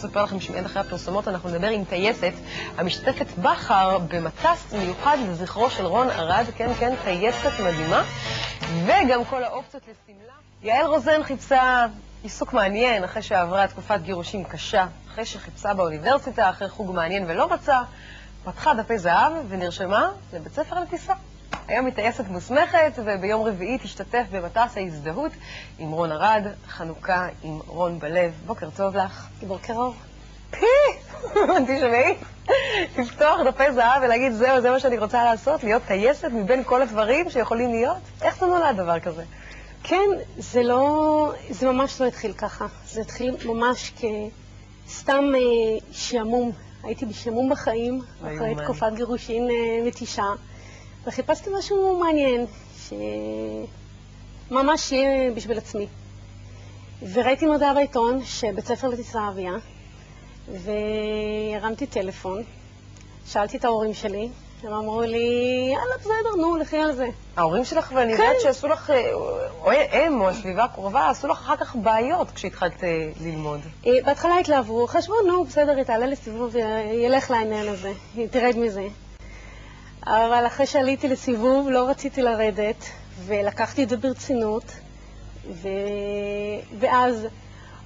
לספר לכם שמיד אחרי הפרסומות אנחנו נדבר עם טייסת המשתתפת בחר במטס מיוחד לזכרו של רון ארד, כן, טייסת מדהימה, וגם כל האופציות לסמלה. יעל רוזן חיפשה עיסוק מעניין אחרי שעברה תקופת גירושים קשה, אחרי שחיפשה באוניברסיטה, אחרי חוג מעניין ולא מצאה, פתחה דפי זהב ונרשמה לבית ספר לטיסה. היום היא טייסת מוסמכת, וביום רביעי תשתתף במטס ההזדהות עם רון ארד, חנוכה עם רון בלב. בוקר טוב לך. בוקר אור. תשמעי, לפתוח דפי זהב ולהגיד זהו, זה מה שאני רוצה לעשות, להיות טייסת מבין כל הדברים שיכולים להיות. איך זה נולד דבר כזה? כן, זה ממש לא התחיל ככה. זה התחיל ממש כסתם שעמום. הייתי בשעמום בחיים, אחרי תקופת גירושין מתישה. וחיפשתי משהו מעניין, שממש יהיה בשביל עצמי. וראיתי מודעה בעיתון שבית ספר לטיסה אביה, והרמתי טלפון, שאלתי את ההורים שלי, הם אמרו לי, יאללה, בסדר, נו, לכי על זה. ההורים שלך, ואני יודעת שעשו לך, או הם או הסביבה הקרובה, עשו לך אחר כך בעיות כשהתחלת ללמוד. בהתחלה התלהבו, חשבו, נו, בסדר, היא תעלה לסיבוב וילך לעניין הזה, היא תרד מזה. אבל אחרי שעליתי לסיבוב לא רציתי לרדת, ולקחתי את זה ברצינות, ואז,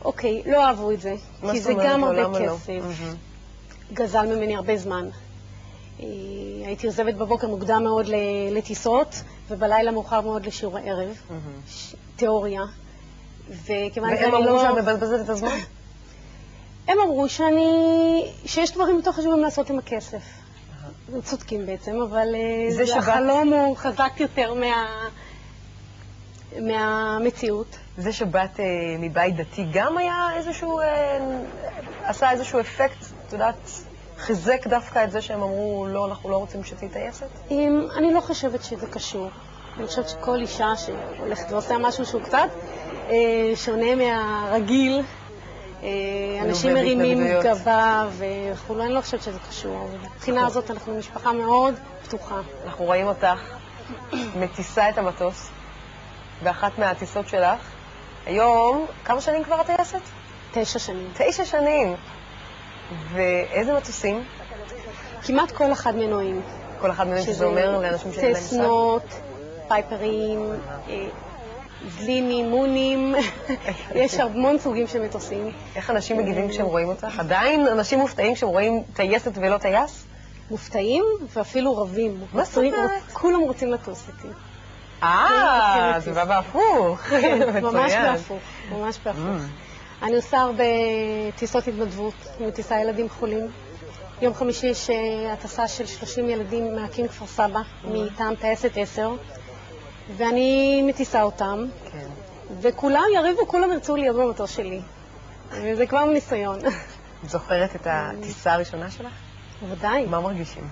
אוקיי, לא אהבו את זה, כי זה גם הרבה כסף. גזל ממני הרבה זמן. הייתי עוזבת בבוקר מוקדם מאוד לטיסות, ובלילה מאוחר מאוד לשיעורי ערב, תיאוריה. והם אמרו שאת מבזבזת את הזמן? הם אמרו שיש דברים יותר חשובים לעשות עם הכסף. הם צודקים בעצם, אבל החלום הוא חזק יותר מהמציאות. זה שבאת מבית דתי גם היה איזשהו, עשה איזשהו אפקט, את יודעת, חיזק דווקא את זה שהם אמרו, לא, אנחנו לא רוצים שתהיי טייסת? אני לא חושבת שזה קשור. אני חושבת שכל אישה שהולכת ועושה משהו שהוא קצת שונה מהרגיל, אנשים מרימים גבה וכולו, אני לא חושבת שזה קשור. מבחינה הזאת אנחנו משפחה מאוד פתוחה. אנחנו רואים אותך מטיסה את המטוס באחת מהטיסות שלך. היום, כמה שנים כבר את טייסת? 9 שנים. 9 שנים. ואיזה מטוסים? כמעט כל אחד מנועים. כל אחד מנועים שזה אומר לאנשים שאין להם מושג? צסנות, פייפרים, דלינים, מונים, יש המון סוגים של מטוסים. איך אנשים מגיבים כשהם רואים אותך? עדיין אנשים מופתעים כשהם רואים טייסת ולא טייס? מופתעים ואפילו רבים. מה זאת אומרת? כולם רוצים לטוס איתי. זה בא בהפוך. ממש בהפוך, ממש בהפוך. אני עושה הרבה טיסות התנדבות, אני טיסה ילדים חולים. יום חמישי יש הטסה של 30 ילדים מהקים כפר סבא, מטעם טייסת 10. ואני מטיסה אותם, וכולם יריבו, כולם ירצו להיות במטוס שלי. וזה כבר ניסיון. את זוכרת את הטיסה הראשונה שלך? בוודאי. מה מרגישים?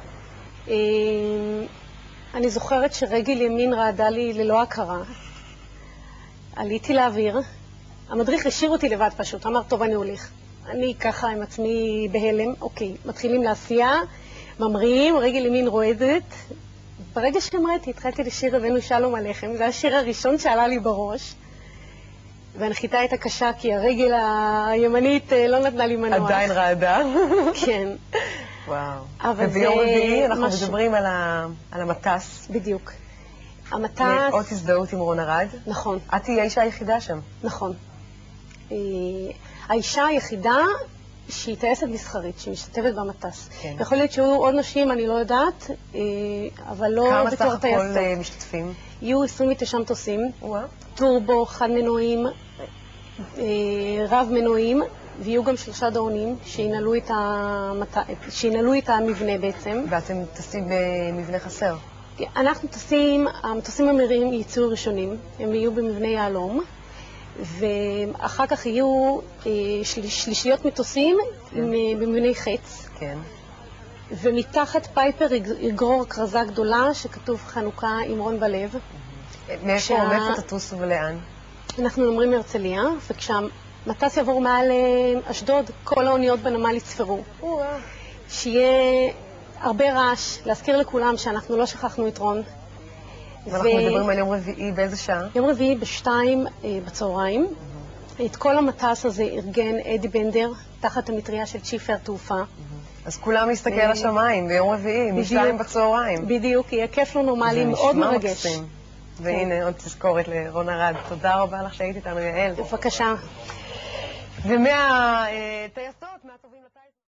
אני זוכרת שרגל ימין רעדה לי ללא הכרה. עליתי לאוויר, המדריך השאיר אותי לבד פשוט, אמר, טוב, אני הולך. אני ככה עם עצמי בהלם, אוקיי, מתחילים להסיע, ממריאים, רגל ימין רועדת. ברגע שהמראתי, התחלתי לשיר הבאנו שלום עליכם, זה השיר הראשון שעלה לי בראש, והנחיתה הייתה קשה כי הרגל הימנית לא נתנה לי מנוח. עדיין רעדה. כן. וואו. וביום רביעי אנחנו מדברים על המטס. בדיוק. המטס... אות הזדהות עם רון ארד. נכון. את תהיי האישה היחידה שם. נכון. האישה היחידה שהיא טייסת מסחרית, שהיא משתתפת במטס. יכול להיות שהיו עוד נשים, אני לא יודעת, אבל לא בתור טייסות. כמה סך הכל משתתפים? יהיו 29 מטוסים, טורבו, חד מנועים, רב מנועים, ויהיו גם 3 דאונים שינהלו את המבנה בעצם. ואתם טסים במבנה חסר? אנחנו טסים, המטוסים המהירים ייצאו ראשונים, הם יהיו במבנה יהלום. ואחר כך יהיו שלישיות מטוסים במבני חץ. כן. ומתחת פייפר יגרור כרזה גדולה שכתוב חנוכה עם רון בלב. מאיפה תטוסו ולאן? אנחנו אומרים מהרצליה, וכשהמטס יעבור מעל אשדוד, כל האוניות בנמל יצפרו. שיהיה הרבה רעש, להזכיר לכולם שאנחנו לא שכחנו את רון. ואנחנו מדברים על יום רביעי באיזה שעה? יום רביעי ב2 בצהריים. את כל המטס הזה ארגן אדי בנדר, תחת המטריה של צ'יפר תעופה. אז כולם להסתכל לשמיים ביום רביעי, משתיים בצהריים. בדיוק, יהיה כיף לא נורמלי, מאוד מרגש. והנה עוד תזכורת לרון ארד. תודה רבה לך שהיית איתנו, יעל. בבקשה. ומהטייסות, מהטובים לטייסות.